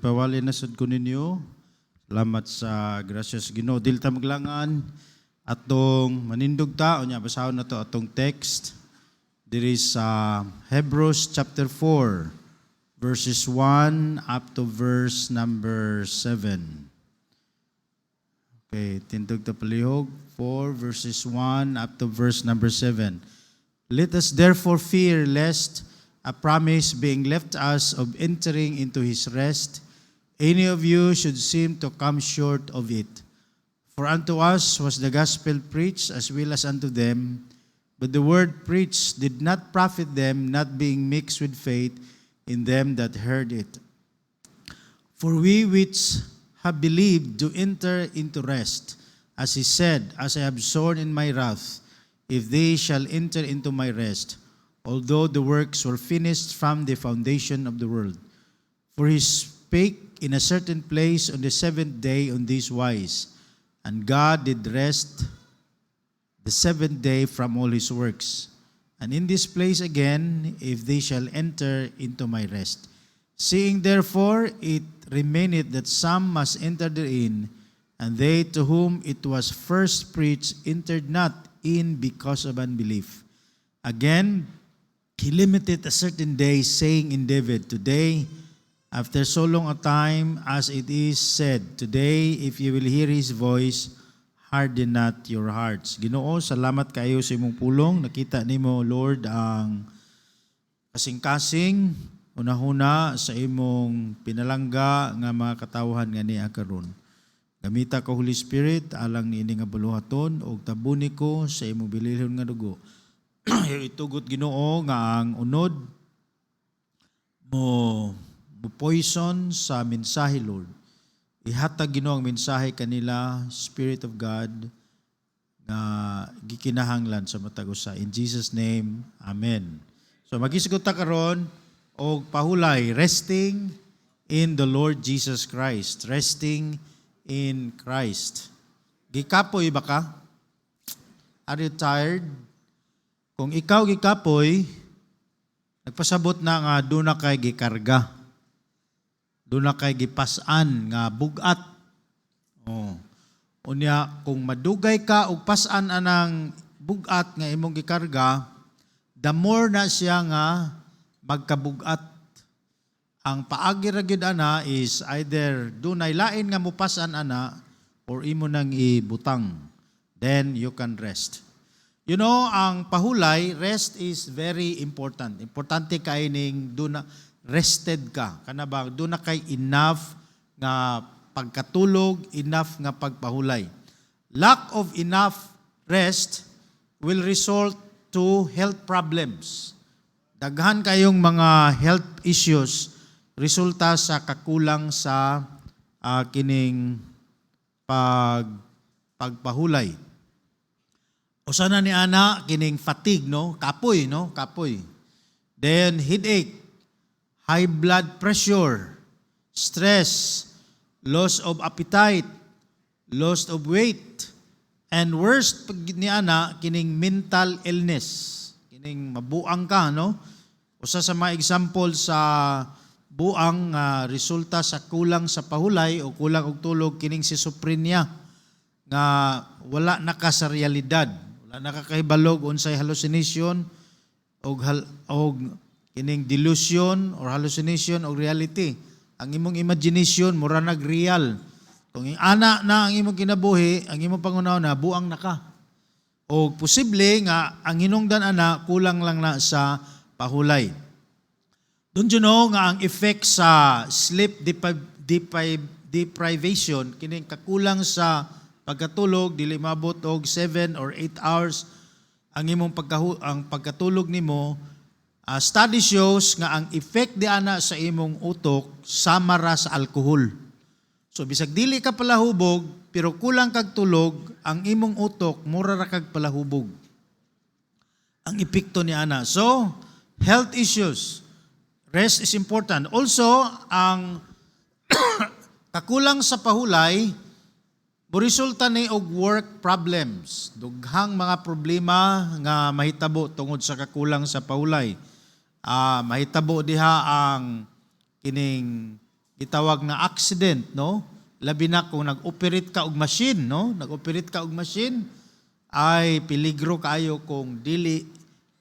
Pawali na sad ko ninyo. Salamat sa gracious Ginoo. Dili ta maglangan atong manindog ta unya basahon nato atong text. Diri sa Hebrews chapter 4 verses 1 up to verse number 7. Okay, tindog ta palihog 4 verses 1 up to verse number 7. Let us therefore fear lest a promise being left us of entering into his rest, any of you should seem to come short of it. For unto us was the gospel preached as well as unto them, but the word preached did not profit them, not being mixed with faith in them that heard it. For we which have believed do enter into rest, as he said, as I have sworn in my wrath, if they shall enter into my rest, although the works were finished from the foundation of the world. For he spake in a certain place on the seventh day on this wise, and God did rest the seventh day from all his works. And in this place again, if they shall enter into my rest. Seeing therefore it remaineth that some must enter therein, and they to whom it was first preached entered not in because of unbelief. Again, he limited a certain day, saying in David, today, after so long a time, as it is said, today, if you will hear his voice, harden not your hearts. Ginoo, salamat kayo sa imong pulong. Nakita nimo, Lord, ang kasing-kasing, unahuna sa imong pinalangga nga mga katawhan nga niya karon. Gamita ka, Holy Spirit, alang niini nga buluhaton, o tabuni ko sa imong bililhon nga dugo. Itugot Ginoo nga ang unod mo poison sa mensahe, Lord. Ihatag Ginoo ang mensahe kanila, Spirit of God, nga gikinahanglan sa matag usa. In Jesus' name, Amen. So magisigot ta karon og pahulay, resting in the Lord Jesus Christ. Resting in Christ. Gikapoy ba ka? Are you tired? Kung ikaw gikapoy, nagpasabot na nga doon na kay gikarga. Doon na kay gipasan nga bugat. Oh. Unya, kung madugay ka o pasan anang bugat nga imong gikarga, the more na siya nga magkabugat. Ang paagi ra gyud ana is either dunay lain nga mupasan ana or imo nang ibutang. Then you can rest. You know, ang pahulay, rest is very important. Importante kay ning do na rested ka. Kana ba do na kay enough nga pagkatulog, enough nga pagpahulay. Lack of enough rest will result to health problems. Daghan kayong mga health issues resulta sa kakulang sa kining pagpahulay. Usa na ni ana kining fatigue, no? Kapoy, no? Kapoy. Then headache, high blood pressure, stress, loss of appetite, loss of weight, and worst pag ni ana kining mental illness. Kining mabuang ka, no? Usa sa mga example sa buang resulta sa kulang sa pahulay o kulang og tulog kining schizophrenia nga wala na ka sa realidad. Nakakahibalog unsay hallucination og kining delusion or hallucination og reality. Ang imong imagination mura nag-real. Kung ana na ang imong kinabuhi, ang imong pangunaw-na buang na ka. O posible nga ang hinungdan ana kulang lang na sa pahulay. Doon know nga ang effect sa sleep deprivation kining kakulang sa pagkatulog dili maabot og 7 or 8 hours ang imong pagkatulog nimo. Study shows nga ang effect di ana sa imong utok sama ra sa alcohol. So bisag dili ka palahubog pero kulang kag tulog, ang imong utok mura ra kag palahubog. Ang epekto ni ana. So health issues, rest is important. Also ang kakulang sa pahulay resulta ni og work problems. Dughang mga problema nga mahitabo tungod sa kakulang sa pahulay. Mahitabo diha ang kining gitawag na accident, no? Labi na kung nag-operate ka og machine, no? Nag-operate ka og machine, ay peligro kayo kung dili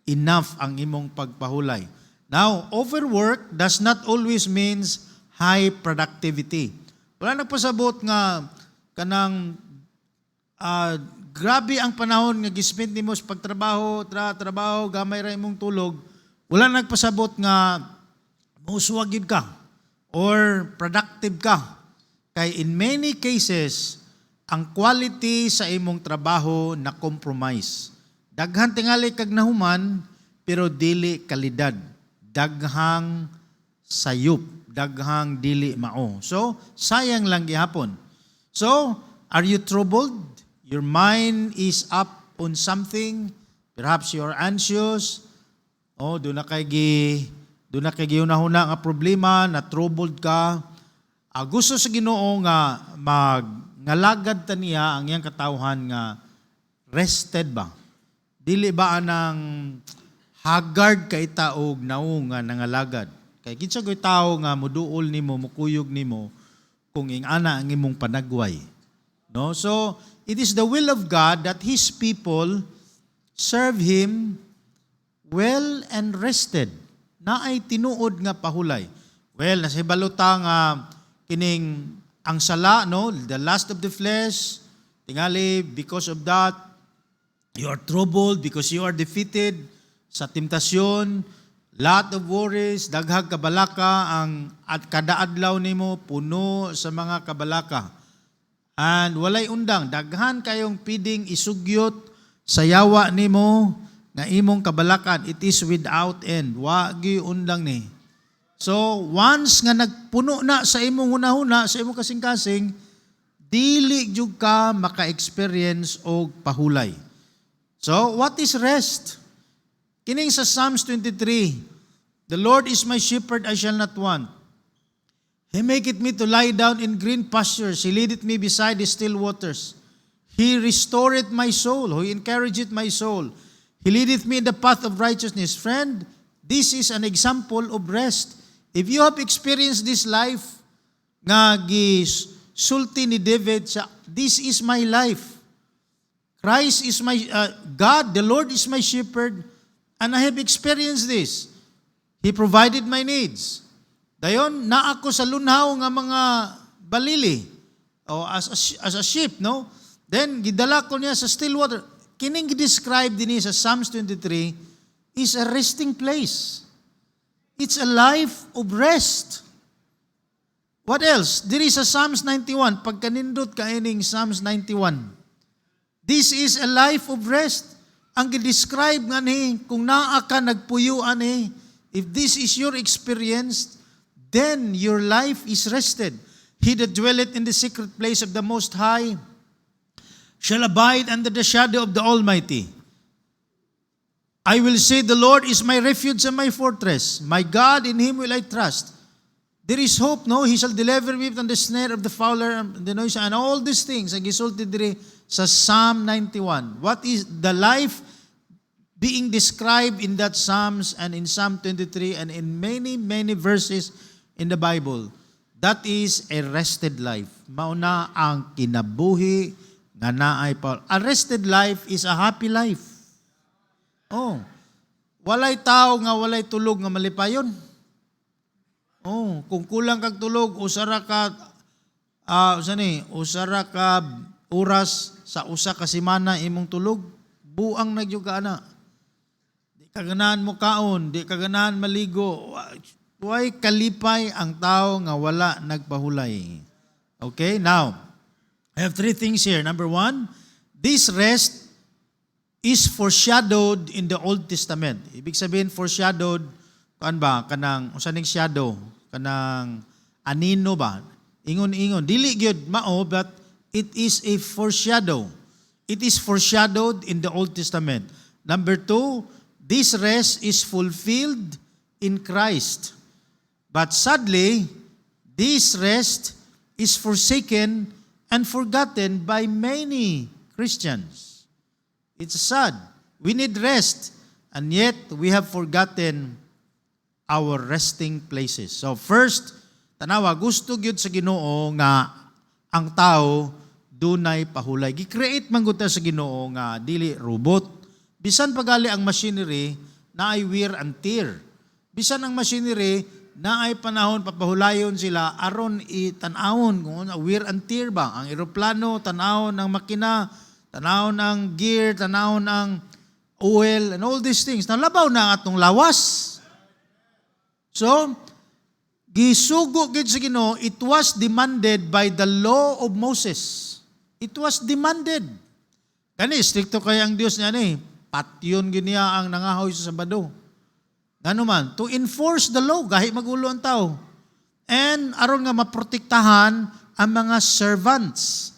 enough ang imong pagpahulay. Now, overwork does not always means high productivity. Wala nagpasabot nga kanang grabe ang panahon nga gispend nimo sa pagtrabaho, trabaho, gamay ra imong tulog. Wala nagpasabot nga musuwag gyud ka or productive ka. Kay in many cases, ang quality sa imong trabaho na compromise. Daghan tingali kag nahuman, pero dili kalidad. Daghang sayop, daghang dili mao. So, sayang lang gihapon. So, are you troubled? Your mind is up on something. Perhaps you're anxious. Doon na kay gihunahuna nga problema, na troubled ka. Gusto sa Ginoo nga ngalagad ta niya ang iyang katawhan nga rested ba? Dili ba anang haggard kay taog naong nga nangalagad? Kay kinsa goy tao nga muduol nimo, mukuyog nimo kung ingana ang imong panagway. No? So, it is the will of God that His people serve Him well and rested. Na ay tinuod nga pahulay. Well, nasibaluta nga kining ang sala, no, the lust of the flesh, tingali, because of that, you are troubled because you are defeated sa temptasyon, lot of worries, daghag kabalaka, ang at kada adlaw nimo puno sa mga kabalaka. And walay undang, daghan kayong piding isugyot sa yawa nimo nga imong kabalakan. It is without end. Wa gi undang ni. So, once nga nagpuno na sa imong hunahuna, sa imong kasing-kasing, dili jud ka maka-experience og pahulay. So, what is rest? Kining sa Psalms 23, the Lord is my shepherd, I shall not want. He maketh me to lie down in green pastures. He leadeth me beside the still waters. He restoreth my soul. He encourageth my soul. He leadeth me in the path of righteousness. Friend, this is an example of rest. If you have experienced this life, nga gisulti ni David, this is my life. Christ is my, God, the Lord is my shepherd, and I have experienced this. He provided my needs. Dayon, na ako sa lunhaw nga mga balili, as a sheep, no? Then, gidala ko niya sa still water. Kining describe din sa Psalms 23 is a resting place. It's a life of rest. What else? Diri sa Psalms 91, pagkanindot ka ining Psalms 91. This is a life of rest. Ang gi-describe nga ni, kung naa ka nagpuyuan ni, if this is your experience, then your life is rested. He that dwelleth in the secret place of the Most High shall abide under the shadow of the Almighty. I will say, the Lord is my refuge and my fortress. My God, in Him will I trust. There is hope, no? He shall deliver me from the snare of the fowler and the noise, and all these things. Ang gisulti diri sa Psalm 91. What is the life being described in that Psalms and in Psalm 23 and in many, many verses in the Bible? That is a rested life. Mauna ang kinabuhi nga naay Paul. A rested life is a happy life. Walay tao nga walay tulog nga malipayon. Kung kulang kag tulog, usara ka oras sa usa ka semana imong tulog, buang nagyud ka ana. Di ka ganahan mo kaon, di ka ganahan maligo. Way kalipay ang tao nga wala nagpahulay. Okay, now, I have three things here. Number one, this rest is foreshadowed in the Old Testament. Ibig sabihin, foreshadowed, kanang, usaning shadow, kanang anino ba? Ingon-ingon. Dili gyud mao, but it is a foreshadow. It is foreshadowed in the Old Testament. Number two, this rest is fulfilled in Christ. But sadly, this rest is forsaken and forgotten by many Christians. It's sad. We need rest, and yet we have forgotten our resting places. So first, Tanawa, gusto gyud sa Ginoo nga ang tao dunay pahulay. Gi-create man gud ta sa Ginoo nga dili robot. Bisan pagali ang machinery na ay wear and tear. Bisan ang machinery na ay panahon papahulayon sila aron itan-awon kung wear and tear ba ang eroplano, tan-awon ng makina, tan-awon ng gear, tan-awon ng oil and all these things. Nalabaw na atong lawas. So, gisugo gid sa Ginoo, it was demanded by the law of Moses. It was demanded. Kani stricto kay ang Dios niya ni, patyon gid niya ang nangahoy sa Sabado. Ngano man, to enforce the law, gahi magulo ang tao. And aron nga maprotektahan ang mga servants.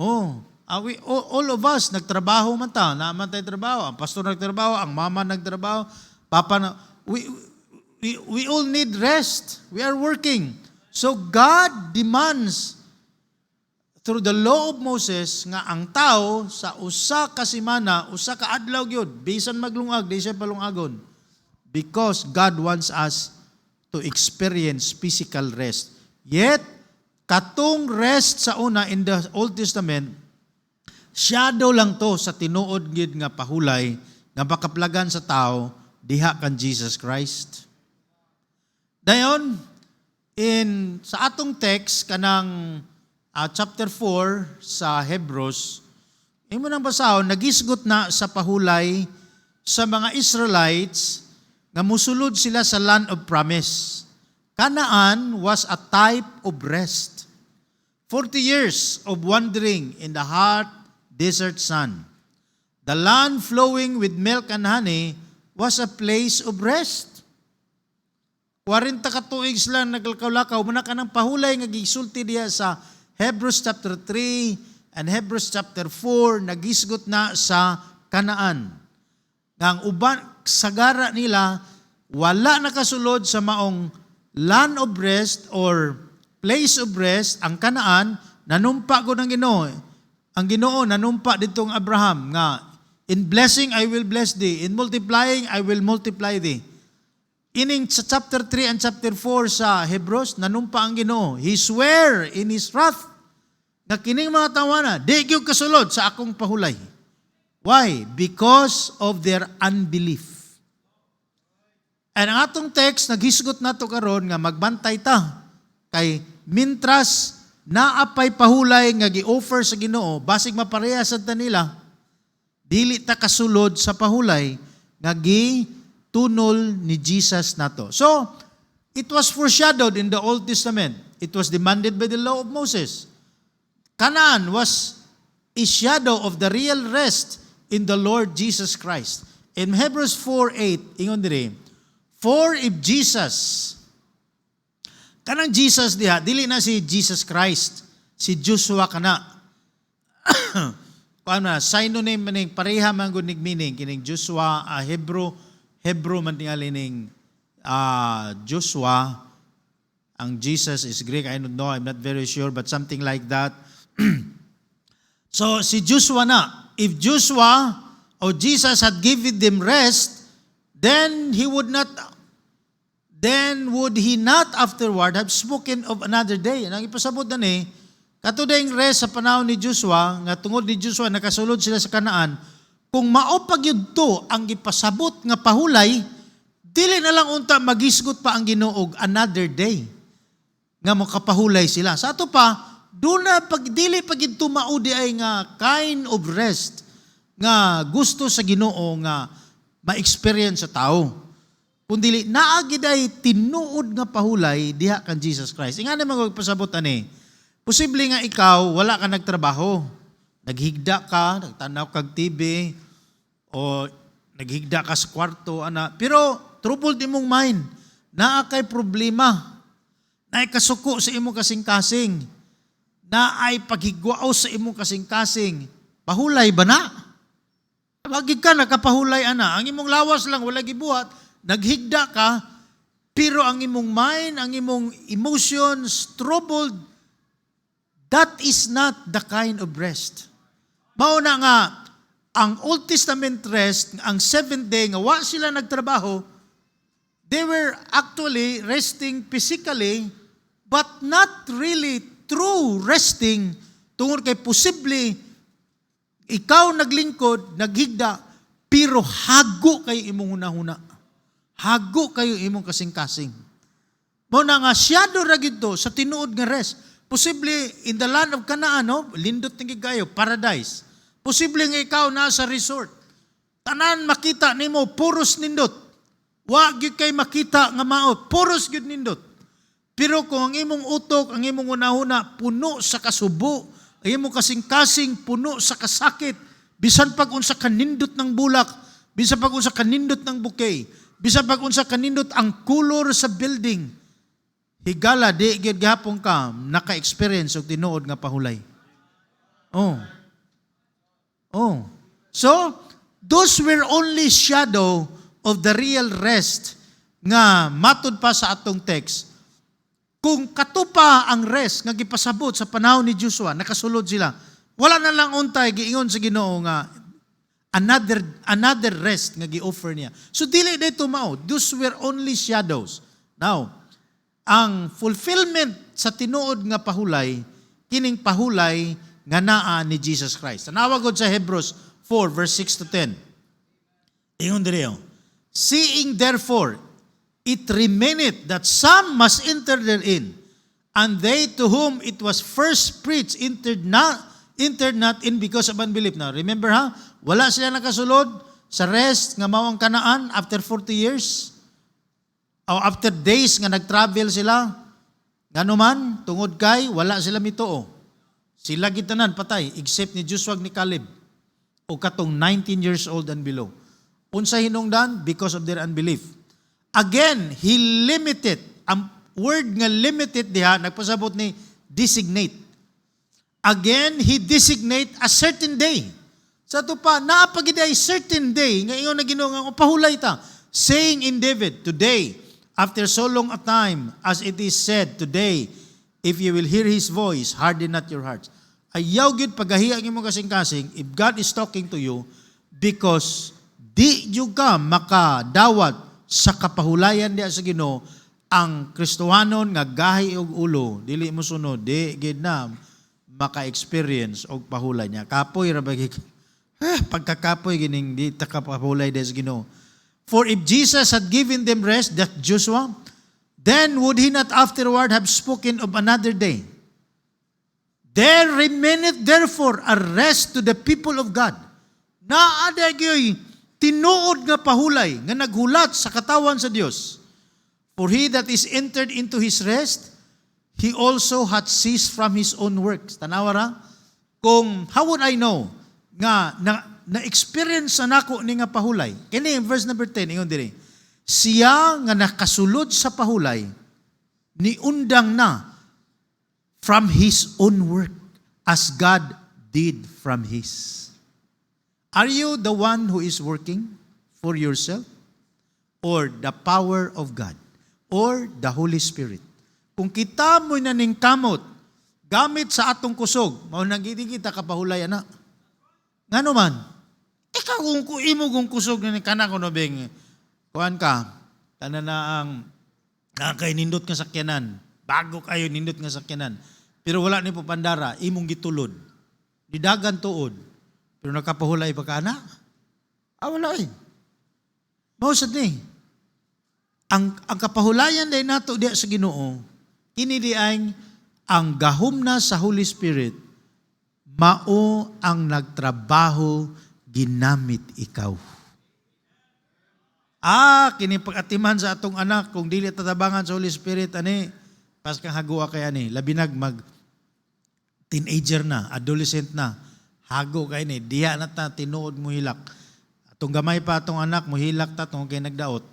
All of us, nagtrabaho man ta, naman tayo trabaho, ang pastor nagtrabaho, ang mama nagtrabaho, papa na, we all need rest. We are working. So God demands through the law of Moses nga ang tao sa usa ka semana, usa ka adlaw gyud, bisan maglungag, di siya palungagon. Because God wants us to experience physical rest. Yet, katong rest sa una in the Old Testament, shadow lang to sa tinuod gid nga pahulay nga makaplagan sa tao diha kan Jesus Christ. Dayon, sa atong text kanang chapter 4 sa Hebrews, imo nang basahon, nagisgot na sa pahulay sa mga Israelites nga musulod sila sa land of promise. Canaan was a type of rest. 40 years of wandering in the hot desert sun. The land flowing with milk and honey was a place of rest. 40 ka tuig sila naglakaw-lakaw, muna ka ng pahulay nga gisulti diya sa Hebrews chapter 3 and Hebrews chapter 4, nagisgot na sa Canaan. Ang uban, sagara nila, wala nakasulod sa maong land of rest or place of rest, ang Canaan, nanumpa ko ng Ginoo. Ang Ginoo, nanumpa ditong Abraham nga, in blessing I will bless thee, in multiplying I will multiply thee. Ining sa chapter 3 and chapter 4 sa Hebrews, nanumpa ang Ginoo. He swear in His wrath na kining mga tawana, di gyud kasulod sa akong pahulay. Why? Because of their unbelief. And ang atong text, naghisgot na to karon nga magbantay ta. Kay mintras naapay pahulay nga gi-offer sa Ginoo, basig maparehas ta nila, dili ta kasulod sa pahulay nga gitunol ni Jesus nato. So, it was foreshadowed in the Old Testament. It was demanded by the law of Moses. Canaan was a shadow of the real rest in the Lord Jesus Christ. In Hebrews 4:8, ingon diri, for if Jesus, kanang Jesus diha, dili na si Jesus Christ, si Joshua kana. Kuan na, synonym maning pareha man gud nig meaning kining Joshua, Hebrew man tingali ning Joshua. Ang Jesus is Greek, I don't know, I'm not very sure, but something like that. So si Joshua na, if Joshua or Jesus had given them rest, then would he not afterward have spoken of another day? Ang ipasabot na ni, katudayng rest sa panahon ni Joshua, nga tungod ni Joshua nakasulod sila sa Kanaan, kung maopag yun to ang ipasabot nga pahulay, dili na lang unta magisgot pa ang Ginoo another day nga makapahulay sila. Sa ato pa, doon na dili pag ito maudi ay nga kind of rest nga gusto sa Ginoo nga ma-experience sa tao. Kundi naagid ay tinuod nga pahulay diha kan Jesus Christ. Nga naman magpasabot ani. Posible nga ikaw wala ka nagtrabaho. Naghigda ka, nagtanaw kag TV o naghigda ka sa kwarto ana. Pero troubled imong mind. Naa kay problema. Naay kasuko sa imong kasing-kasing. Naay paghigwao sa imong kasing-kasing. Pahulay ba na? Wagig ka nakapahulay ana. Ang imong lawas lang wala gibuhat, naghigda ka, pero ang imong mind, ang imong emotions troubled. That is not the kind of rest. Mao na nga ang Old Testament rest, ang 7th day nga wa sila nagtrabaho, they were actually resting physically but not really true resting tungod kay posible ikaw naglingkod, naghigda, pero hago kayo imong hunahuna. Hago kayo imong kasing-kasing. Mo na nga siyado ra gito sa tinuod nga rest. Posible in the land of Canaan, no? Lindot tingig kayo, paradise. Posible nga ikaw nasa resort. Tanan makita nimo puros nindot. Wa gyud kay makita nga maot, puros gyud nindot. Pero kung ang imong utok, ang imong unahuna puno sa kasubo, ang imong kasing-kasing puno sa kasakit, bisan pag unsa kanindot ng bulak, bisan pag unsa kanindot ng bouquet, bisan pag unsa kanindot ang color sa building, higala di gyud gihapon ka naka-experience og tinuod nga pahulay. Oh. So, those were only shadow of the real rest nga matud pa sa atong text. Kung katupa ang rest nga gipasabot sa panahon ni Joshua, nakasulod sila. Wala na lang untay giingon sa Ginoo nga another rest nga gi-offer niya. So dili dito mao, those were only shadows. Now, ang fulfillment sa tinuod nga pahulay, kining pahulay nga naa ni Jesus Christ. Tanawa gud sa Hebrews 4 verse 6 to 10. Ingon diri, seeing therefore it remaineth that some must enter therein, and they to whom it was first preached entered not in because of unbelief. Now, remember wala sila nakasulod sa rest nga mao ang Kanaan after 40 years, o after days nga nag-travel sila, nganuman, tungod kay wala sila mituo. Sila gitanan patay, except ni Joshua ni Caleb, o katong 19 years old and below. Unsa hinungdan? Because of their unbelief. Again, he limited. Ang word nga limited diha, nagpasabot ni designate. Again, he designate a certain day. Sa ito pa, naapagid ay certain day, nga ingon na Ginoo nga pahulay ta, saying in David, today, after so long a time, as it is said, today, if you will hear His voice, harden not your hearts. Ayaw gid pagahiya ang imong kasing-kasing if God is talking to you, because di yung ka makadawat sa kapahulayan diya sa Ginoo ang Kristohanon nga gahi og ulo, dili mo sunod, di gid na maka-experience og pahulay niya. Kapoy ra bagi pagkakapoy gining di ta kapahulay diya sa Ginoo. For if Jesus had given them rest, that Joshua, then would He not afterward have spoken of another day? There remaineth therefore a rest to the people of God. Naada gyoy tinuod nga pahulay nga naghulat sa katawan sa Dios. For he that is entered into his rest, he also hath ceased from his own works. Tanawa ra? Kung how would I know nga na-experience na nako ni nga pahulay? Kini verse number 10, ingon diri. Siya nga nakasulod sa pahulay, niundang na from his own work as God did from his. Are you the one who is working for yourself? Or the power of God? Or the Holy Spirit? Kung kita mo'y naningkamot, gamit sa atong kusog, mao nagidi kita kapahulay ana. Ngano man? Ikaw kung imo kung kusog ni kana kuno beng kuan ka, kana na ang nakay nindot nga sakyanan, bago kayo nindot nga sakyanan. Pero wala ni po pandara, imong gitulod. Didagan tuod. Pero nakapahulay pa ka na? Wala eh. Mausad ni. Ang kapahulayan day nato diya sa Ginoo, kini diay ang gahom na sa Holy Spirit, mao ang nagtrabaho ginamit ikaw. Kini pag-atiman sa atong anak, kung dili tatabangan sa Holy Spirit, pas kang hagua kay labinag teenager na, adolescent na, hago kay diya na ta, tinuod mo hilak. Atong gamay pa atong anak, mo hilak ta, tungkol kay nagdaot.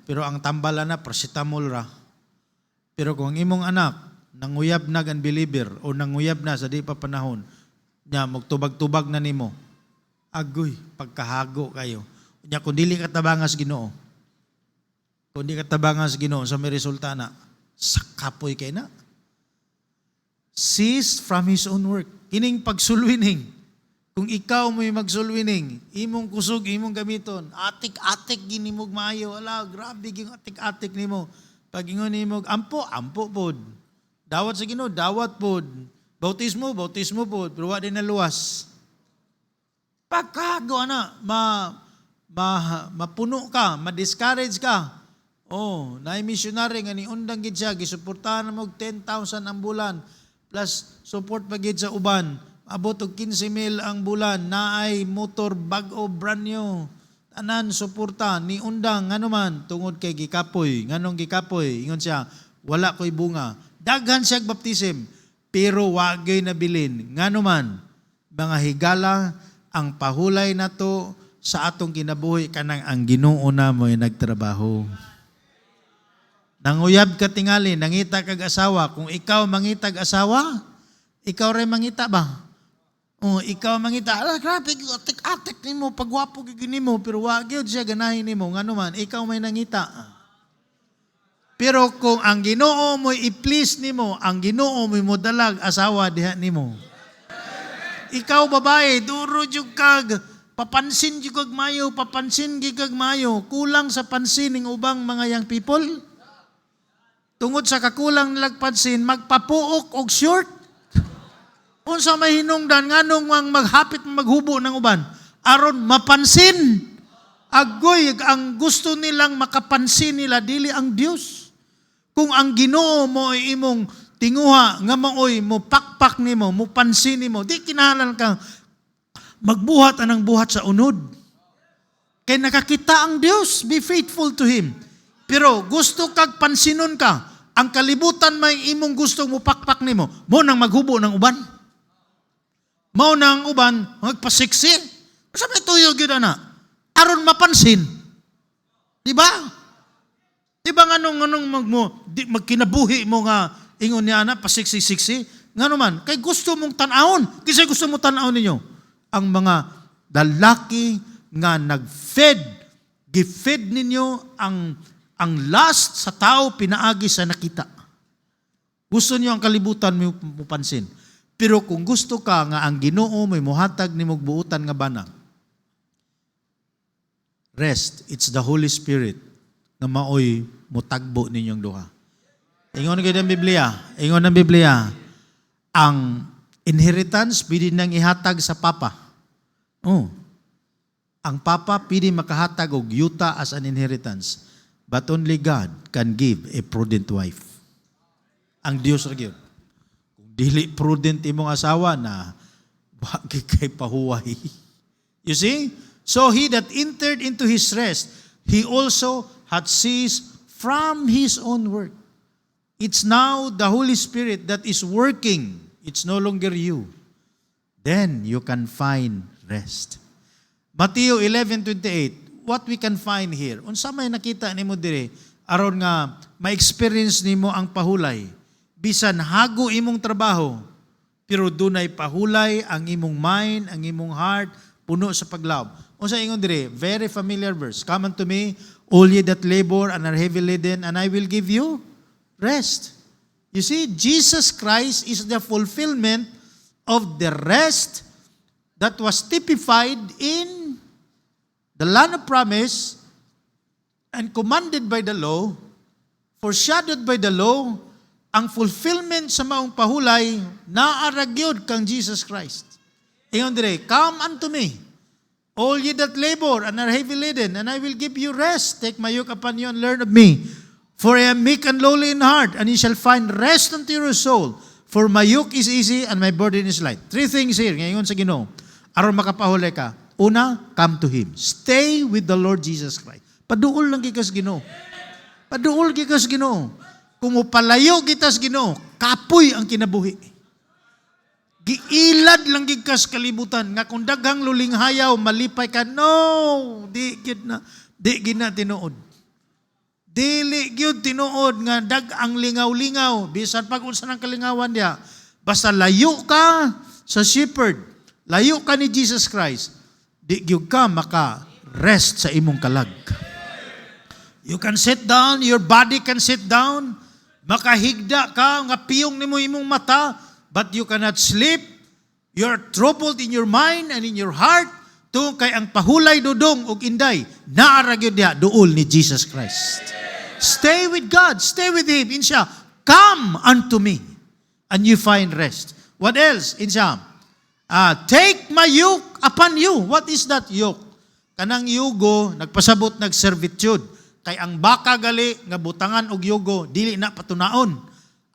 Pero ang tambala na, paracetamol ra. Pero kung imong anak, nanguyab na gan believer, o nanguyab na sa di pa panahon, niya, magtubag-tubag na nimo, agoy, pagkahago kayo. Niya, kung dili katabangas Ginoo, kung di katabangas Ginoo, sa may resulta na, sakapoy kay na. Cease from his own work. Kining pagsulwining. Kung ikaw mo'y magsulwining, imong kusog, imong gamiton, atik-atik ginimog maayo, ala, grabe yung atik-atik nimo. Pag ingon nimo ampo, ampo pod. Dawat sa Ginoo, dawat pod. Bautismo pod, pero wa din na luwas. Pagkago ana, mapuno ka, ma-discourage ka. Oh, naay missionary nga ni undang gid siya, gisuportahan mo og 10,000 ang bulan plus support pa gid sa uban. Abot og 15,000 ang bulan, naay motor bag-o brand new. Tanan suporta ni undang ngano man tungod kay gikapoy. Nganong gikapoy? Ingon siya, wala koy bunga. Daghan siya baptism, pero wagay nabilin. Ngano man, mga higala ang pahulay nato sa atong kinabuhi kanang ang Ginoo na mo'y nagtrabaho. Nanguyab ka tingali, nangita kag asawa. Kung ikaw mangitag asawa, ikaw rin mangita ba? Oh, ikaw mangita, grabe, atik-atik ni mo, pagwapo gini mo, pero wag yun siya ganahin ni mo. Ngano man, ikaw may nangita. Pero kung ang Ginoo mo i-please ni mo, ang Ginoo mo modalag asawa diha ni mo. Ikaw babae, duro jud kag, papansin jud kag mayo, papansin jud kag mayo, kulang sa pansin ning ubang mga young people. Tungod sa kakulang nilag pansin, magpapuok og short. Unsa may hinungdan nganong maghapit maghubo ng uban aron mapansin. Agoy ang gusto nilang makapansin nila dili ang Dios. Kung ang Ginoo mo ay imong tinguha nga maoy mo pakpak nimo, mo pansin nimo, di kinahanglan kang magbuhat anang buhat sa unod. Kay nakakita ang Dios, be faithful to Him. Pero gusto kag pansinon ka, ang kalibutan may imong gusto mo pakpak nimo, mo nang maghubo ng uban. Mao nang uban magpasiksi. Sa may tuyo gyud ana. Aron mapansin. Di ba? Di ba nganong magkinabuhi mo nga ingon niya ana pasiksi-siksi? Ngano man, kay gusto mong tan-awon. Kisay gusto mo tan-awon ninyo? Ang mga lalaki nga nag-fed, gifed ninyo ang lust sa tao pinaagi sa nakita. Gusto niyo ang kalibutan mo pansin. Pero kung gusto ka nga ang Ginoo may muhatag ni buutan nga bana, rest, it's the Holy Spirit na maoy mutagbo ninyong duha. Ingon gid ang Biblia, ang inheritance pwede nang ihatag sa papa. Oh. Ang papa pwede makahatag og yuta as an inheritance, but only God can give a prudent wife. Ang Dios ra gyud. Dili prudent imong asawa na wagi kay pahuway. You see? So he that entered into his rest, he also had ceased from his own work. It's now the Holy Spirit that is working. It's no longer you. Then you can find rest. Matthew 11:28. What we can find here? Unsa may nakita nimo dire aron nga ma-experience nimo ang pahulay? Bisan hago imong trabaho, pero dunay pahulay ang imong mind, ang imong heart, puno sa paglaom. Unsa ingon dire? Very familiar verse. Come unto me, all ye that labor and are heavy laden, and I will give you rest. You see, Jesus Christ is the fulfillment of the rest that was typified in the land of promise and commanded by the law, foreshadowed by the law. Ang fulfillment sa maong pahulay naaragyod kang Jesus Christ. Ingon dire, come unto me, all ye that labor and are heavy laden, and I will give you rest. Take my yoke upon you and learn of me. For I am meek and lowly in heart, and ye shall find rest unto your soul. For my yoke is easy and my burden is light. 3 things here, ngayon sa Ginoo, aron makapahulay ka. Una, come to Him. Stay with the Lord Jesus Christ. Paduol lang gikas Ginoo. Paduol gikas Ginoo. Kung upalayo kitas Ginoo, kapoy ang kinabuhi. Giilad lang gikas kalibutan nga kung daghang lulinghayaw malipay ka, no, di gid na tinuod. Dili gyud tinuod nga ang lingaw-lingaw bisan pag unsa nang kalingawan dia. Basta layo ka sa shepherd, layo ka ni Jesus Christ, di gyud ka maka rest sa imong kalag. You can sit down, your body can sit down. Makahigda ka, nga piyong nimo imong mata, but you cannot sleep. You're troubled in your mind and in your heart. Kay ang pahulay dudong ug inday, naara gyud diha duol ni Jesus Christ. Stay with God. Stay with Him. In siya, come unto me and you find rest. What else? In siya, take my yoke upon you. What is that yoke? Kanang yugo, nagpasabot nagservitude. Kay ang baka gali, nga butangan og yugo, dili na patunaon.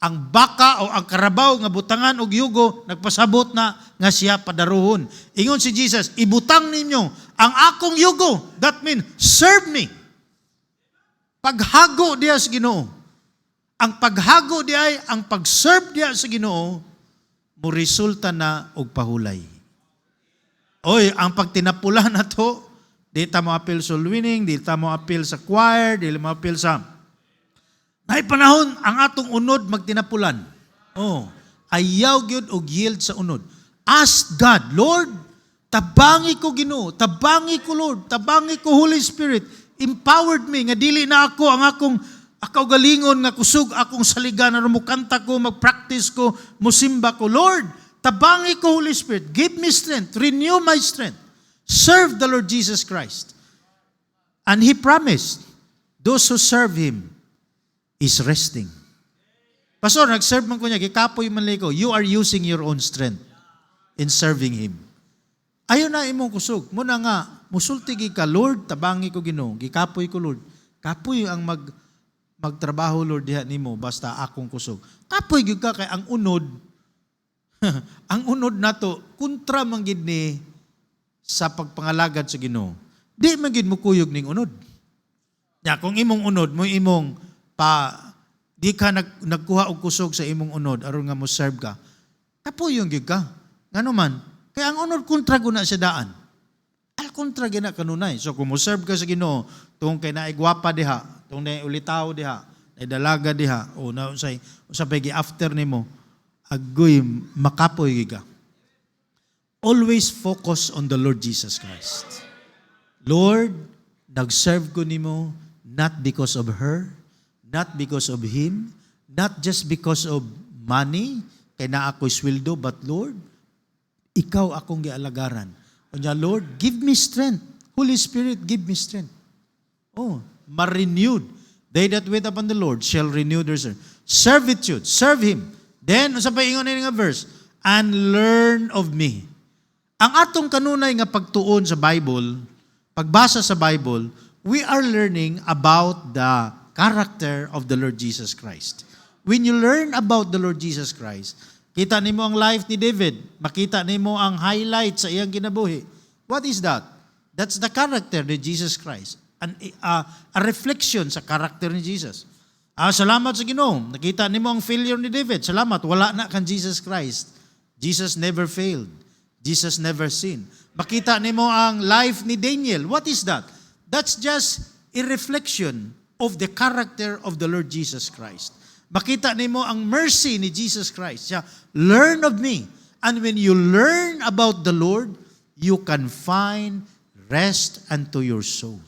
Ang baka o ang karabaw nga butangan og yugo, nagpasabot na nga siya padaruhon. Ingon si Jesus, ibutang ninyo ang akong yugo. That means, serve me. Paghago diya sa Ginoo. Ang paghago diya ay, ang pag-serve diya sa Ginoo, mo resulta na og pahulay. Oy, ang pagtinapula na to, di ta mo appeal soul winning, di ta mo appeal sa choir, di mo appeal sa naay panahon ang atong unod magtinapulan. Oh, ayaw gyud og yield sa unod. Ask God, Lord, tabangi ko Ginoo, tabangi ko Lord, tabangi ko Holy Spirit, empowered me nga dili na ako ang akong galingon nga kusog akong saligan na mukanta ko, mag-practice ko, musimba ko. Lord, tabangi ko Holy Spirit, give me strength, renew my strength. Serve the Lord Jesus Christ. And He promised, those who serve Him is resting. Pastor, nag-serve man ko niya, gikapoy man ko, you are using your own strength in serving Him. Ayaw na imong kusog. Muna nga, musultigi ka, Lord, tabangi ko Ginoo, gikapoy ko Lord. Kapoy ang magtrabaho Lord diha nimo basta akong kusog. Kapoy gyud ka kay ang unod ang unod nato kontra man gid ni sa pagpangalagad sa Ginoo. Di man gid mo kuyog ning unod. Ya kung imong unod mo imong di ka nagkuha og kusog sa imong unod aron nga mo serve ka. Kapoy gyud ka. Ngano man? Kaya ang unod kontra guna sa daan. Al kontra gina kanunay. So kung mo serve ka sa Ginoo, tungod kay naay gwapa diha, tungod naay ulitaw diha, naay dalaga diha, o na usay pagi after nimo, agoy makapoy ka. Always focus on the Lord Jesus Christ. Lord, nag-serve ko nimo not because of her, not because of him, not just because of money, kay na ako'y sweldo, but Lord, ikaw akong gialagaran. Kanya, Lord, give me strength. Holy Spirit, give me strength. Oh, ma-renewed. They that wait upon the Lord shall renew their strength. Servitude, serve Him. Then, sa paingon na nga verse, and learn of me. Ang atong kanunay nga pagtuon sa Bible, pagbasa sa Bible, we are learning about the character of the Lord Jesus Christ. When you learn about the Lord Jesus Christ, kita nimo ang life ni David, makita nimo ang highlight sa iyang kinabuhi. What is that? That's the character ni Jesus Christ. A reflection sa character ni Jesus. Salamat sa Ginoo. Nakita nimo ang failure ni David. Salamat, wala na kan Jesus Christ. Jesus never failed. Jesus never sinned. Makita nimo ang life ni Daniel. What is that? That's just a reflection of the character of the Lord Jesus Christ. Makita nimo ang mercy ni Jesus Christ. Siya, learn of me. And when you learn about the Lord, you can find rest unto your soul.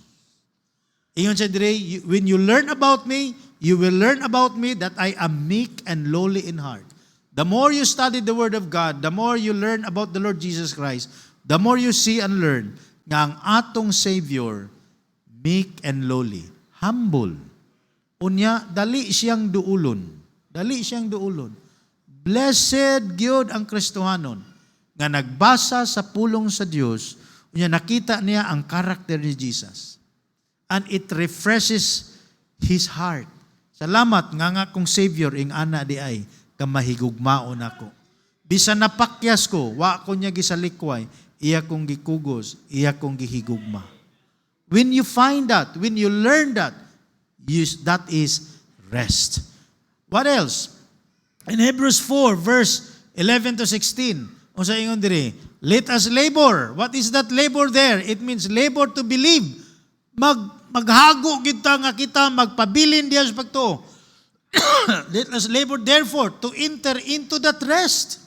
Ingon siya dire, when you learn about me, you will learn about me that I am meek and lowly in heart. The more you study the Word of God, the more you learn about the Lord Jesus Christ, the more you see and learn nga ang atong Savior, meek and lowly, humble. Unya, dali siyang duulon. Dali siyang duulon. Blessed gyud ang Kristohanon nga nagbasa sa pulong sa Dios, unya nakita niya ang karakter ni Jesus. And it refreshes his heart. Salamat nga kong Savior ing ana di ay kamahigugmaon ako. Bisan napakyas ko, wa ko niya gisalikway, iya kong gikugos, iya kong gihigugma. When you find that, when you learn that, that is rest. What else? In Hebrews 4, verse 11 to 16, o sa ingon diri, let us labor. What is that labor there? It means labor to believe. Maghago kita nga kita, magpabilin diya sa pagtuo. Let us labor therefore to enter into that rest.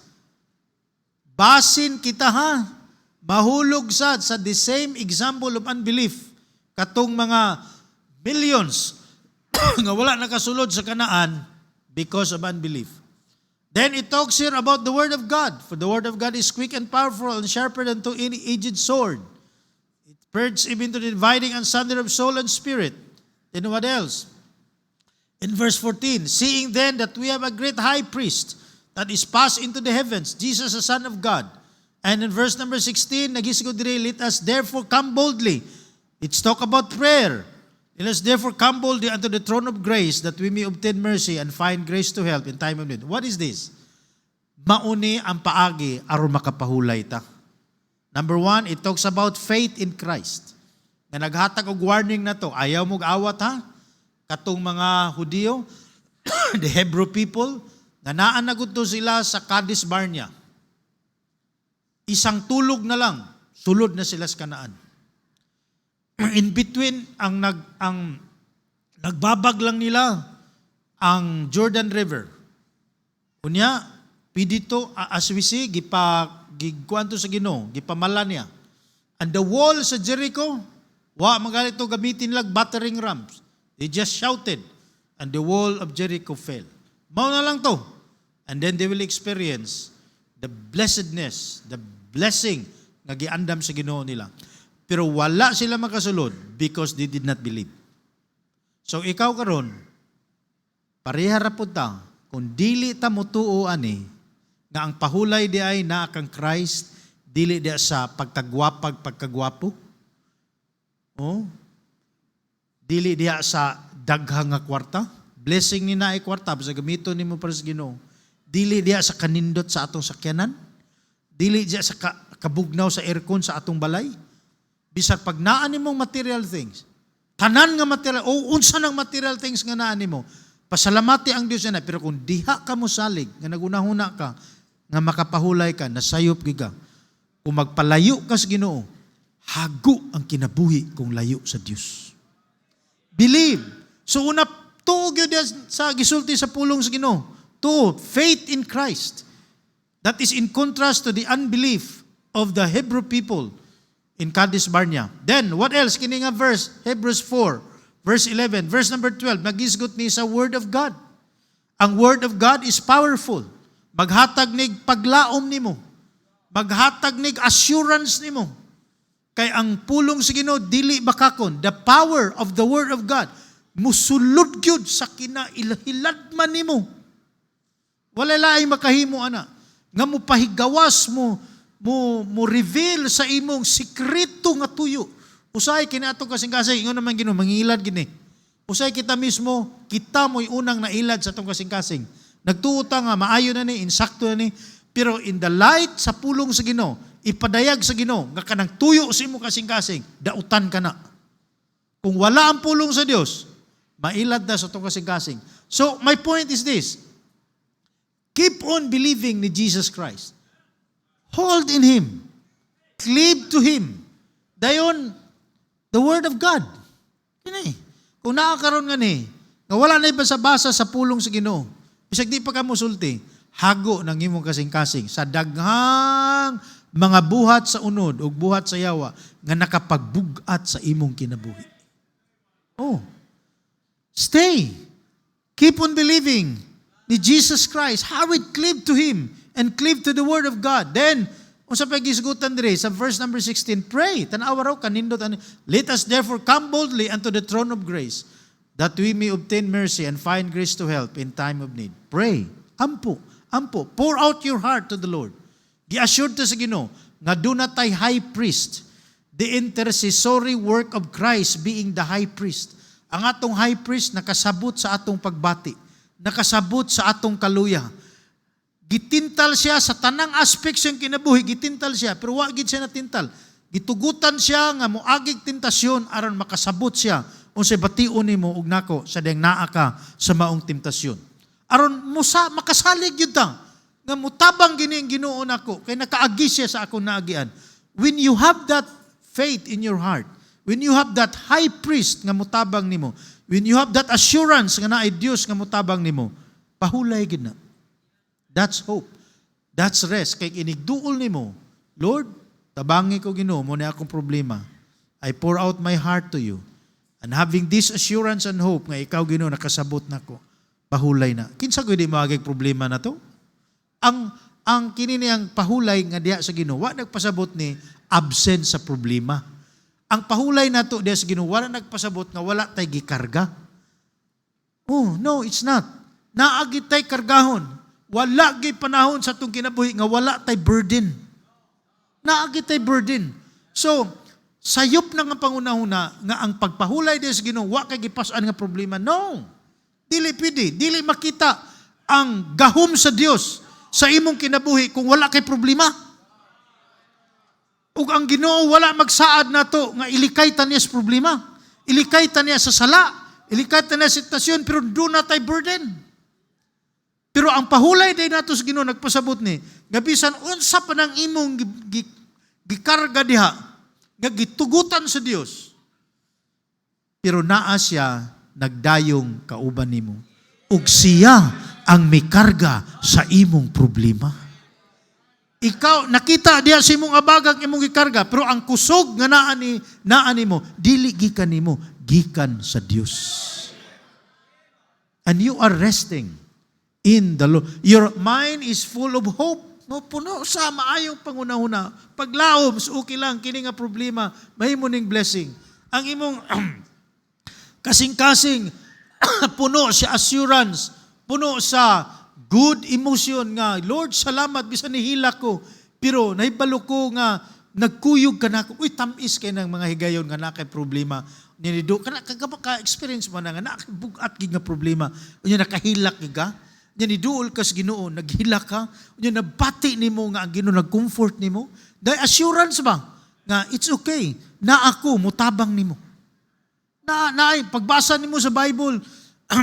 Basin kita ha, mahulog sa the same example of unbelief. Katong mga millions nga wala nakasulod sa Kanaan because of unbelief. Then it talks here about the Word of God. For the Word of God is quick and powerful and sharper than to any edged sword. It pierces even to the dividing asunder of soul and spirit. Then what else? In verse 14, seeing then that we have a great high priest that is passed into the heavens, Jesus the Son of God. And in verse number 16, nagisgo dire, let us therefore come boldly. It's talk about prayer. Let us therefore come boldly unto the throne of grace that we may obtain mercy and find grace to help in time of need. What is this? Mauni ang paagi aron makapahulay ta. Number 1, it talks about faith in Christ. Nga naghatag og warning na to, ayaw mong awat ha? Katong mga Hudiyo, the Hebrew people, nga naan na gud to sila sa Kadesh Barnea. Isang tulog na lang, sulod na sila sa Kanaan. In between, ang nagbabag lang nila ang Jordan River. Unya, pidito, as we see, gigkuanto sa Ginoo, gipamala niya. And the wall sa Jericho, magalit to gamitin lang battering rams. They just shouted, and the wall of Jericho fell. Mao na lang to. And then they will experience the blessedness, the blessing nga giandam sa Ginoo nila. Pero wala sila makasulod because they did not believe. So ikaw karon, pareha ra pud ta, kung dili ta motuo ani nga ang pahulay di ay naa kang Christ, dili di sa pagkagwapo. Oh. Dili diha sa daghang nga kwarta. Blessing ni na ay kwarta sa gamiton nimo para sa Ginoo. Dili diha sa kanindot sa atong sakyanan. Dili diha sa kabugnaw sa aircon sa atong balay. Bisag pag naa nimong material things, tanan nga material o unsa nang material things nga naa nimo, pasalamati ang Dios na. Pero kung diha ka mo salig nga nagunahuna ka nga makapahulay ka, nasayop giga. Kung magpalayo ka sa Ginoo, hago ang kinabuhi kung layo sa Dios. Believe. So una, tuog yun sa gisulti sa pulong sa Ginoo. Faith in Christ. That is in contrast to the unbelief of the Hebrew people in Kadesh Barnea. Then, what else? Kini nga verse, Hebrews 4, verse 11, verse number 12, nagisgot ni sa Word of God. Ang Word of God is powerful. Maghatag nig paglaom nimo. Maghatag nig assurance nimo. Kay ang pulong sa Ginoo dili bakakon. The power of the Word of God musulod gyud sa kinailahiladman nimo. Wala laay makahimo ana. Nga mo pahigawas mo reveal sa imong sikreto nga tuyo. Usay kinato kasing-kasing ingon naman Ginoo mangilad gini. Usay kita mismo, kita mo'y unang nailad sa tong kasing-kasing. Nagtuota nga maayo na ni, insakto na ni, pero in the light sa pulong sa Ginoo, ipadayag sa Ginoo nga kanang tuyo sa imong kasing-kasing, dautan ka na. Kung wala ang pulong sa Dios, mailad na sa tong kasing-kasing. So my point is this. Keep on believing ni Jesus Christ. Hold in Him. Cleave to Him. Dayon, the Word of God. Kini. Kung nakakaroon nga ni, nga wala na ibasa-basa sa pulong sa Ginoo, bisag di pa ka musulti, hago ng imong kasing-kasing sa daghang mga buhat sa unod o buhat sa yawa nga nakapagbugat sa imong kinabuhi. Oh. Stay. Keep on believing ni Jesus Christ. How it cleave to Him and cleave to the Word of God. Then, unsa pa gisgutan dire sa verse number 16, pray. Tanawa raw kanindot ani. Let us therefore come boldly unto the throne of grace, that we may obtain mercy and find grace to help in time of need. Pray. Ampo. Pour out your heart to the Lord. Gi-assured ta sa Ginoo nga do not tay high priest, the intercessory work of Christ being the high priest. Ang atong high priest nakasabot sa atong pagbati, nakasabot sa atong kaluya. Gitintal siya sa tanang aspects yung kinabuhi, gitintal siya, pero wa gid siya natintal. Gitugutan siya nga moagig tentasyon aron makasabot siya unsay bation nimo ug nako sa dayang naa ka sa maong tentasyon. Aron makasalig gyud ta nga mutabang gini ang Ginoo nako kay nakaagi siya sa akong naagian. When you have that faith in your heart, when you have that high priest nga mutabang nimo, when you have that assurance nga naay Dios nga mutabang nimo, pahulay gid na. That's hope. That's rest. Kay inigduol nimo, Lord, tabangi ko Ginoo mo na akong problema. I pour out my heart to you. And having this assurance and hope nga ikaw Ginoo nakasabot nako, pahulay na. Kinsa ko di magig problema na to? Ang kini niyang pahulay nga diha sa Ginoo, wa nagpasabot ni absent sa problema. Ang pahulay nato diha sa Ginoo, wala nagpasabot nga wala tay gikarga. Oh, no, it's not. Naagi tay kargahon. Wala gay panahon sa itong kinabuhi nga wala tay burden. Naagi tay burden. So, sayop na nga pangunahuna nga ang pagpahulay din sa Ginoo wa kay gipas-an nga problema. No. Dili pwede. Dili makita ang gahom sa Dios sa imong kinabuhi kung wala kay problema. Ug ang Ginoo wala magsaad nato nga ilikay ta niya sa problema. Ilikay ta niya sa sala. Ilikay ta niya sa sitwasyon pero do not tay burden. Pero ang pahulay day nato sa Ginoo nagpasabot ni nga bisan unsa pa nang imong gikarga diha nga gitugutan sa Dios. Pero naa siya nagdayong kauban nimo. Ug siya ang may karga sa imong problema. Ikaw nakita diha sa imong abagag imong gikarga pero ang kusog nga naa nimo dili gikan nimo gikan sa Dios. And you are resting in the Lord. Your mind is full of hope. No, puno sa maayong pangunahuna. Paglaom, so okay lang, kini nga problema, mahimo ning blessing. Ang imong kasing-kasing, puno sa assurance, puno sa good emotion nga, Lord, salamat, bisan nihila ko. Pero nahibalo ko nga, nagkuyog ka na ako. Uy, tamis kayo ng mga higayon nga na kay problema. Ninido, ka-experience mo na nga, nakabugat nga problema. O nakahilak ka. Yan iduol ka sa Ginoo, naghila ka, yan nabati nimo nga ang Ginoo nag-comfort nimo. Dahil assurance ba nga it's okay na ako mutabang nimo. Na pagbasa nimo sa Bible,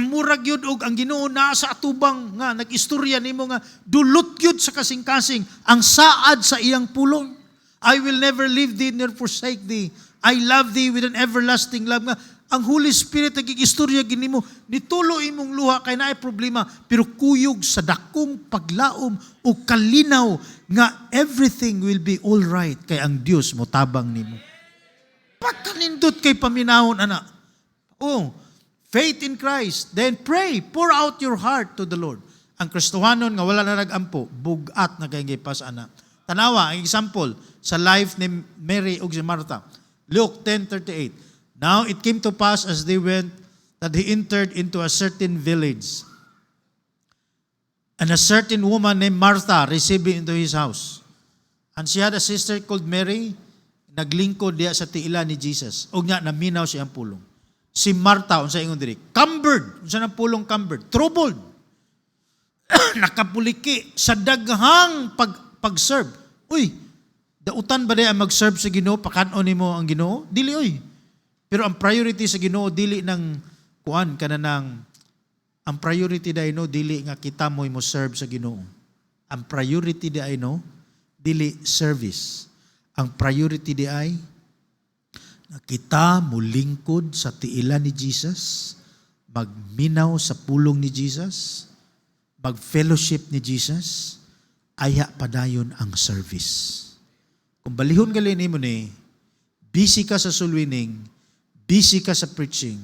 murag yun og ang Ginoo na sa atubang nga nag-istorya nimo nga dulot yun sa kasing-kasing ang saad sa iyang pulong. I will never leave thee nor forsake thee. I love thee with an everlasting love. Nga ang Holy Spirit nagig-istorya ginimo nitulo imong luha kay naay problema pero kuyog sa dakong paglaom o kalinaw nga everything will be all right kay ang Dios motabang nimo. Pagkanindot kay paminahon ana. Oh, faith in Christ, then pray, pour out your heart to the Lord. Ang Kristohanon nga wala na nagampo, bugat na kay gipas ana. Tanawa ang example sa life ni Mary ug si Martha. Luke 10:38. Now it came to pass as they went that he entered into a certain village. And a certain woman named Martha received him into his house. And she had a sister called Mary, naglingkod diya sa tiila ni Jesus. O nga, naminaw siyang pulong. Si Martha, unsa ingon diri, cumbered, unsa nang pulong cumbered, troubled. Nakapuliki sa daghang pag-serve. Uy, dautan ba diya mag-serve sa Ginoo, pakanon nimo ang Ginoo? Dili oy. Pero ang priority sa Ginoo dili nang kuan kanang ang priority dai no dili nga kita mo serve sa Ginoo. Ang priority dai no dili service. Ang priority dai na kita mulingkod sa tiila ni Jesus, magminaw sa pulong ni Jesus, mag-fellowship ni Jesus, aya padayon ang service. Kung balihon gali nimo ni busy ka sa soul winning, busy ka sa preaching,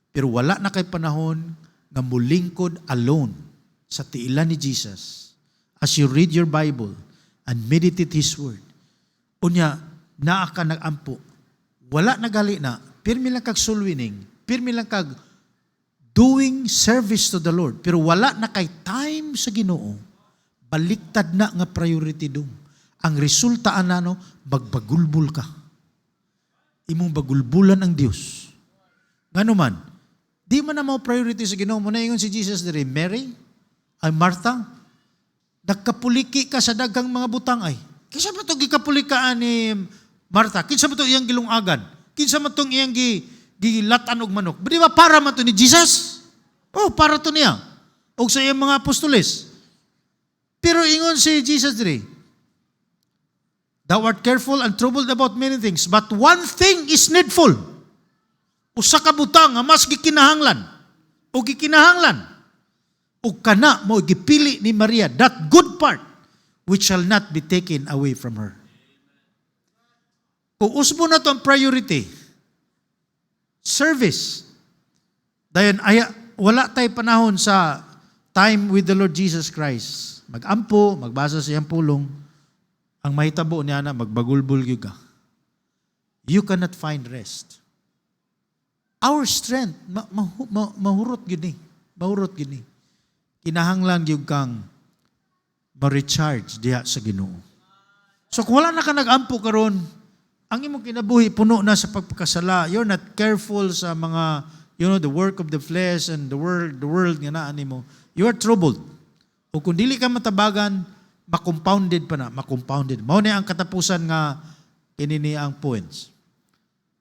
pero wala na kay panahon nga mulingkod alone sa tiila ni Jesus. As you read your Bible and meditate His Word, unya, naa ka nagampo, wala na gali na, pirmi lang kag soul winning, pirmi lang kag doing service to the Lord, pero wala na kay time sa Ginoo, baliktad na nga priority dum. Ang resulta anano, magbagulbul ka. Imong bagulbulan ang Dios. Ngano man, di man na mo priority sa Ginoo mo na ingon si Jesus diri, Mary, ay Martha, nagkapuliki ka sa daghang mga butang ay. Kinsa ba itong gikapulikaan ni Martha? Kinsa ba itong iyang gilungagan? Kinsa ba itong iyang gilatan og manok? Di ba para man to ni Jesus? Oh, para to niya. O sa iyang mga apostoles. Pero ingon si Jesus diri, thou art careful and troubled about many things, but one thing is needful. Usa ka butang nga mas gikinahanglan. O gikinahanglan. O kana mo gipili ni Maria that good part which shall not be taken away from her. Kung usbo na to ang priority, service. Dayon wala tay panahon sa time with the Lord Jesus Christ. Magampo, magbasa sa iyang pulong. Ang mahitabo niya na, magbagulbul ka. You cannot find rest. Our strength, mahurot yun eh. Bahurot gini. Kinahanglan gyud kang ma-recharge diha sa Ginoo. So kung wala na ka nag-ampo karon, ang imong kinabuhi puno na sa pagpakasala. You're not careful sa mga, the work of the flesh and the world nga naa nimo. You are troubled. O kung dili ka matabagan, makompounded pa na, makompounded. Mao ni ang katapusan nga kinini ang points.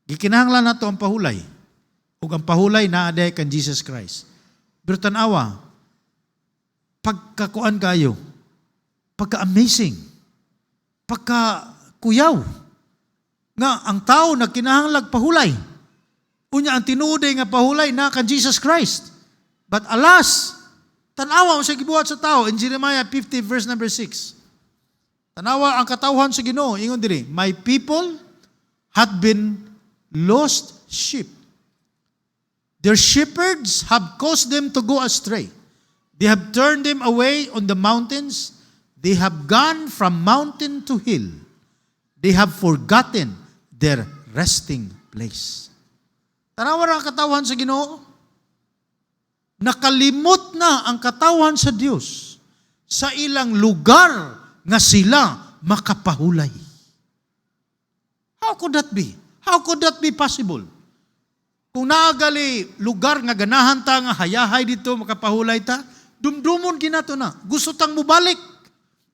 Gikinahanglan nato ang pahulay. Ug ang pahulay naa day kan Jesus Christ. Pero tanawa, pagkakuan kayo, pagka-amazing, pagka-kuyaw, nga ang tao na kinahanglag pahulay. Unya ang tinuoday nga pahulay na kan Jesus Christ. But alas, tanawa sa gibuhat sa tao in Jeremiah 50 verse number 6. Tanawa ang katawhan sa Ginoo ingon diri, my people had been lost sheep. Their shepherds have caused them to go astray. They have turned them away on the mountains. They have gone from mountain to hill. They have forgotten their resting place. Tanawa ang katawhan sa Ginoo. Nakalimot na ang katawhan sa Dios sa ilang lugar nga sila makapahulay. How could that be? How could that be possible? Kung naagali lugar nga ganahan ta nga hayahay dito makapahulay ta, dumdumon ginato na. Gusto tang mubalik.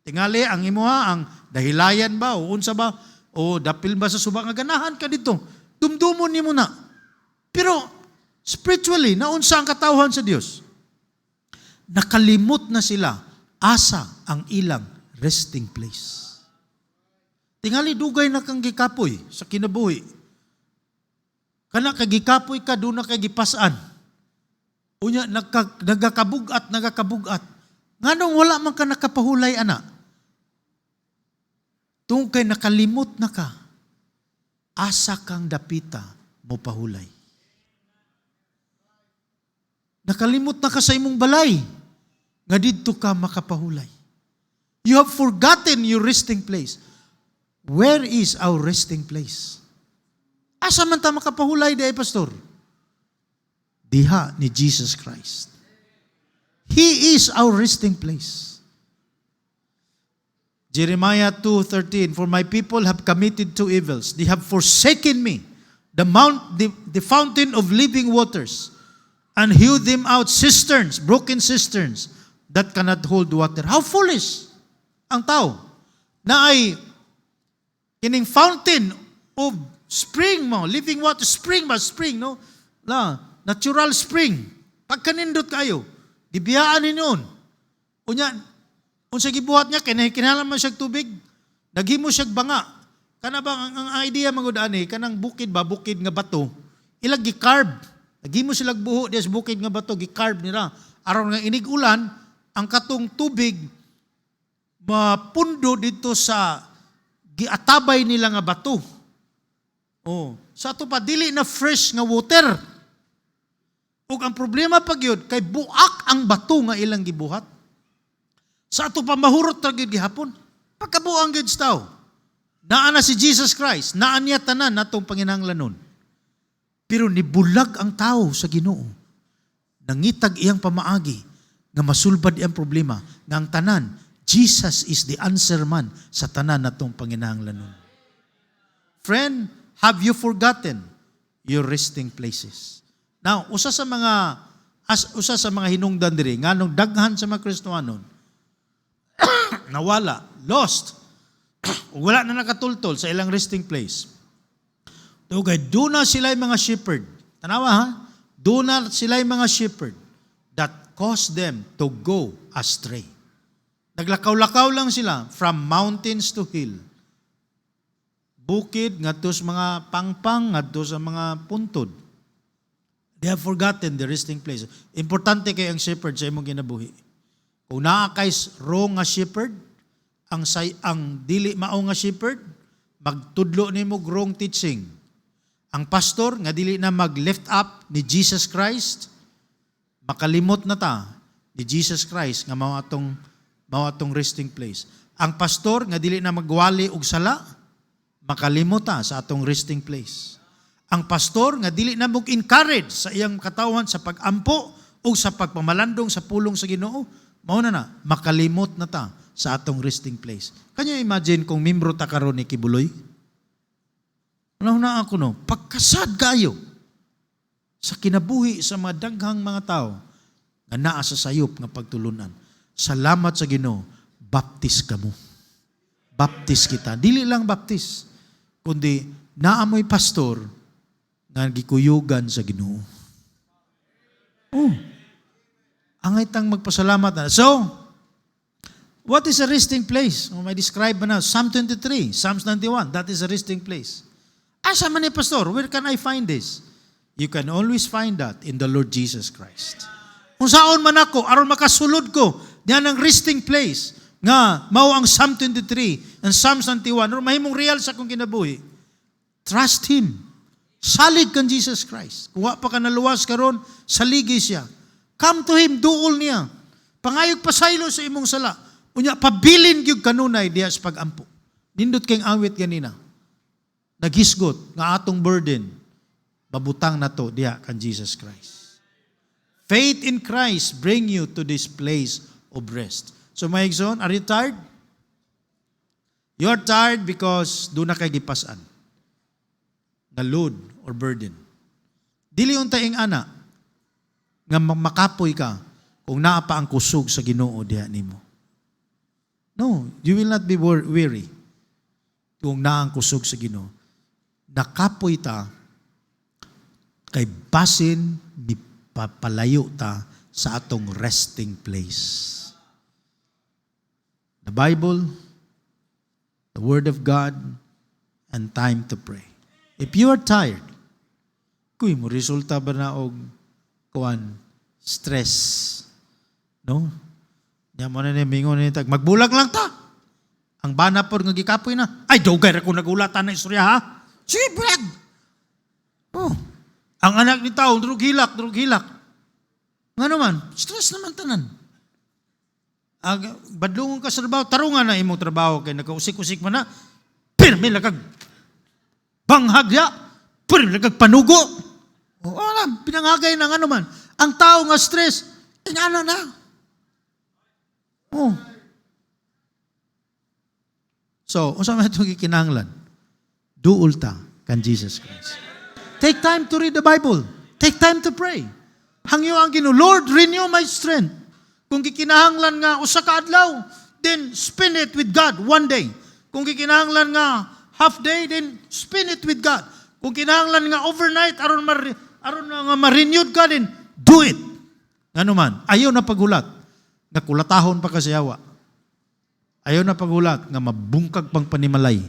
Tingali ang imuha ang dahilayan ba o unsa ba o dapil ba sa suba nga ganahan ka dito. Dumdumon nimo na. Pero spiritually, naunsa ang katawhan sa Dios? Nakalimot na sila asa ang ilang resting place. Tingali dugay na kang gikapoy sa kinabuhi. Kana kagikapoy ka, doon na kagipasan. Unya, nagakabugat. Nganong wala man ka nakapahulay, ana? Tungkol kay nakalimot na ka, asa kang dapita mo pahulay. Nakalimot na ka sa imong balay, nga didto ka makapahulay. You have forgotten your resting place. Where is our resting place? Asa man ta makapahulay di ay, Pastor? Diha ni Jesus Christ. He is our resting place. Jeremiah 2:13, for my people have committed two evils. They have forsaken me, the fountain of living waters, and hewed them out cisterns, broken cisterns, that cannot hold water. How foolish ang tao na ay kining fountain of spring mo, living water, spring, no? Natural spring. Pagkanindot kayo, dibiyaan ninyon. Unya, unsa gibuhat niya, kinahanglan man siya tubig, naghimo siya banga. Kana ba, ang idea magud ani, kanang bukid nga bato, ilag gi-carve. Naghimo sila buho, des bukid nga bato, gi-carve nila. Aron nga inig ulan, ang katong tubig, mapundo dito sa giatabay nila nga bato. Sa ato pa, dili na fresh nga water. Ug ang problema pag yun, kay buak ang bato nga ilang gibuhat. Sa ato pa, mahurot na gihapon. Pagkabuang gid sa tao. Naa na si Jesus Christ, naa niya tanan natong panginahanglanon. Pero nibulag ang tao sa Ginoo. Nangitag iyang pamaagi nga masulbad iyang problema. Nga ang tanan, Jesus is the answer man sa tanan natong panginahanglanon. Friend, have you forgotten your resting places? Now, usa sa mga hinungdan diri nganong daghan sa mga Kristohanon nawala, lost, wala na nakatultol sa ilang resting place. Tugay, doon na sila mga shepherd. Tanawa ha? Doon na sila mga shepherd that caused them to go astray. Naglakaw-lakaw lang sila from mountains to hill. Bukid, ngadto sa mga pangpang, ngadto sa mga puntod. They have forgotten the resting place. Importante kay ang shepherd sa imong kinabuhi. Kung naa kay wrong nga shepherd, ang dili mao nga shepherd, magtudlo nimo wrong teaching. Ang pastor nga dili na mag-lift up ni Jesus Christ, makalimot na ta ni Jesus Christ nga mao atong resting place. Ang pastor nga dili na magwali og sala, makalimot ta sa atong resting place. Ang pastor nga dili na mag-encourage sa iyang katawhan sa pag-ampo o sa pagpamalandong sa pulong sa Ginoo, mao na makalimot na ta sa atong resting place. Kanyo imagine kung membro ta karon ni Kibuloy? Ano na ako no? Pagkasad kayo sa kinabuhi sa mga daghang mga tao nga naa sa sayop nga pagtulunan. Salamat sa Ginoo, baptis kamo. Baptis kita. Dili lang baptis, kundi naamoy pastor nga gikuyugan sa Ginoo. Oh. Angay tang magpasalamat na. So, what is a resting place? May describe na Psalm 23, Psalms 91, that is a resting place. Asa man ni pastor, where can I find this? You can always find that in the Lord Jesus Christ. Kung saan man ako, aron makasulod ko, diyan ang resting place, nga mao ang Psalm 23 and Psalms 91, aron mahimong real sa akong kinabuhi. Trust Him. Salig kan Jesus Christ. Kung wa pa ka naluwas karon, saligi siya. Come to Him, duol niya. Pangayog pasaylo sa imong sala. Unya, pabilin gyud kanunay diya sa pag-ampo. Nindot kayong awit ganina. Naghisgot nga atong burden, babutang na to diya kan Jesus Christ. Faith in Christ bring you to this place of rest. So my exon, are you tired? You're tired because doon na kay gipasan. The load or burden. Dili untay ana nga makapoy ka kung naa pa ang kusog sa Ginoo diha nimo. No, you will not be weary kung naa ang kusog sa Ginoo. Nakapoy ta kay basin ni papalayo ta sa atong resting place. The Bible, the Word of God, and time to pray. If you are tired, kuy mo resulta ba na og kuan stress, no? Nya mo na ni mingon ni tag magbulag lang ta. Ang bana pod nga gikapoy na. Ay dugay ra ko nagulatan na istorya ha. Sige, bulag. Oh. Ang anak ni tao durog hilak. Nga naman, stress naman tanan. Badlungon ka sa trabaho, tarungan na imong trabaho kay nakausik-usik man na. Pirmi lagag banghagya, pirmi lagag panugo. O alam, pinangagay ng ano man. Ang tao nga stress, ingana na. Oh. So, unsa man itong gikinahanglan? Duol ta kan Jesus Christ. Take time to read the Bible. Take time to pray. Hangyo ang Ginoo, Lord, renew my strength. Kung gikinahanglan nga usa ka adlaw, then spend it with God one day. Kung gikinahanglan nga half day, then spend it with God. Kung kinahanglan nga overnight aron nga ma-renewed ka, then do it. Ngano man, ayaw na paghulat. Nakulatahon pa kasiyawa. Ayaw na paghulat nga mabungkag pang panimalay.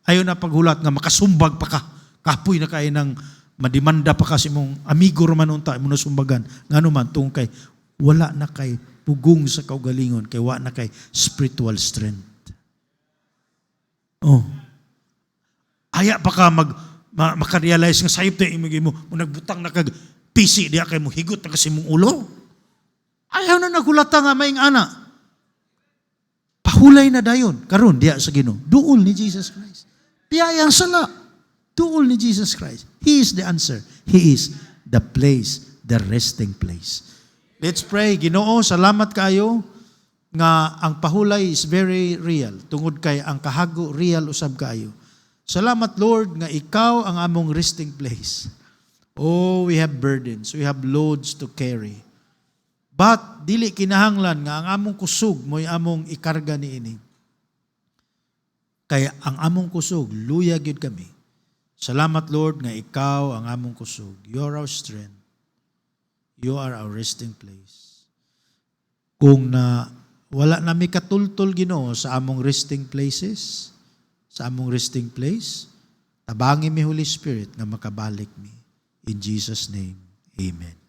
Ayaw na paghulat nga makasumbag pa ka. Kapoy na kayo ng madimanda pa kasi mong amigo raman unta mo na sumbagan. Ngano man tungkol kay wala na kay pugong sa kaugalingon, kay wala na kay spiritual strength. Oh. Aya pa ka makarealize nga sayop tayo imigay mo nagbutang na kag PC diya kay mo higot na kasi mong ulo. Ayaw na nagulata nga maing ana. Pahulay na dayon karon diya sa Ginoo. Duol ni Jesus Christ. Tiyayang sala. Duol ni Jesus Christ. He is the answer. He is the place, the resting place. Let's pray. Ginoo, salamat kayo nga ang pahulay is very real. Tungod kay ang kahago real usab kayo. Salamat Lord nga ikaw ang among resting place. Oh, we have burdens. We have loads to carry. But dili kinahanglan nga ang among kusog mo'y among ikarga niini. Kaya ang among kusog, luya gyud kami. Salamat Lord nga ikaw ang among kusog. You are our strength. You are our resting place. Kung na wala nami katultol Ginoo sa among resting places, sa among resting place, tabangin mi Holy Spirit nga makabalik mi. In Jesus' name, amen.